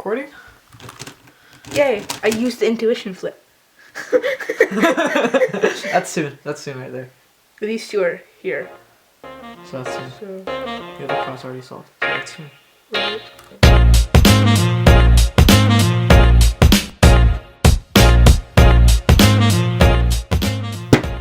recording? Yay! I used the intuition flip. That's soon right there. These two are here. So that's soon. So, The other cross already solved. So that's soon. right.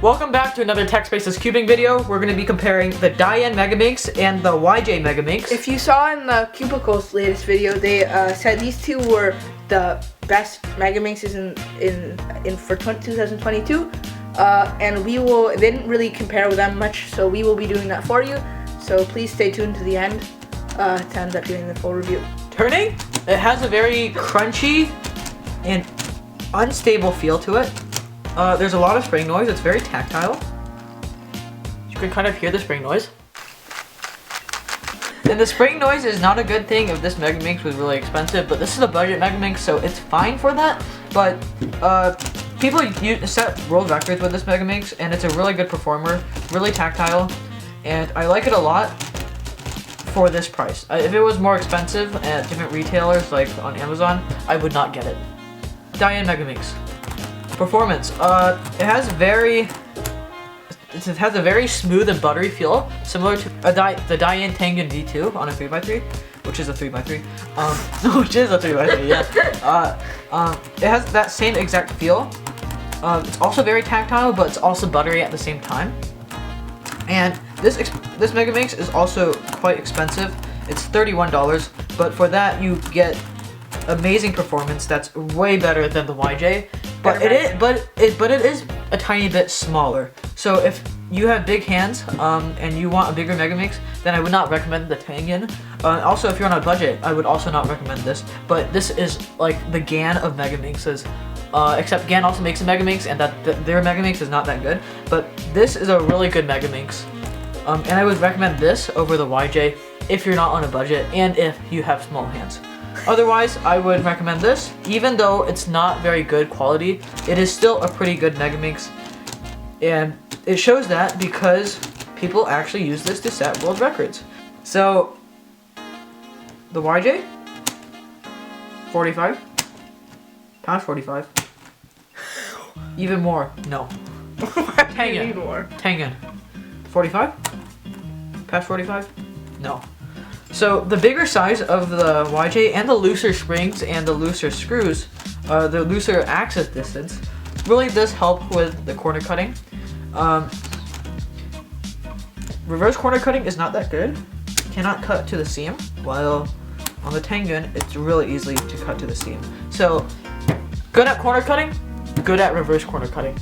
Welcome back to another Tech Spaces cubing video. We're going to be comparing the Diane Megaminx and the YJ Megaminx. If you saw in the Cubicle's latest video, they said these two were the best Megaminxes in for 2022, and they didn't really compare with them much, so we will be doing that for you. So please stay tuned to the end to end up doing the full review. Turning, it has a very crunchy and unstable feel to it. There's a lot of spring noise. It's very tactile. You can kind of hear the spring noise. And the spring noise is not a good thing if this Megaminx was really expensive, but this is a budget Megaminx, so it's fine for that. But people set world records with this Megaminx, and it's a really good performer, really tactile, and I like it a lot for this price. If it was more expensive at different retailers, like on Amazon, I would not get it. Diane Megaminx. Performance. It has a very smooth and buttery feel, similar to the Diane Tengen V2 on a 3x3, which is a 3x3. Which is a 3x3, yeah. It has that same exact feel. It's also very tactile, but it's also buttery at the same time. And this Megaminx is also quite expensive. It's $31, but for that you get amazing performance that's way better than the YJ. But it is a tiny bit smaller. So if you have big hands and you want a bigger Megaminx, then I would not recommend the Tengen. Also, if you're on a budget, I would also not recommend this. But this is like the GAN of Megaminxes. Except GAN also makes a Megaminx, and their Megaminx is not that good. But this is a really good Megaminx. And I would recommend this over the YJ if you're not on a budget and if you have small hands. Otherwise, I would recommend this. Even though it's not very good quality, it is still a pretty good Megaminx. And it shows that because people actually use this to set world records. So, the YJ, 45, past 45. Even more, no. Tengen, 45, past 45, no. So the bigger size of the YJ and the looser springs and the looser screws, the looser axis distance, really does help with the corner cutting. Reverse corner cutting is not that good. Cannot cut to the seam, while on the Tengen, it's really easy to cut to the seam. So good at corner cutting, good at reverse corner cutting.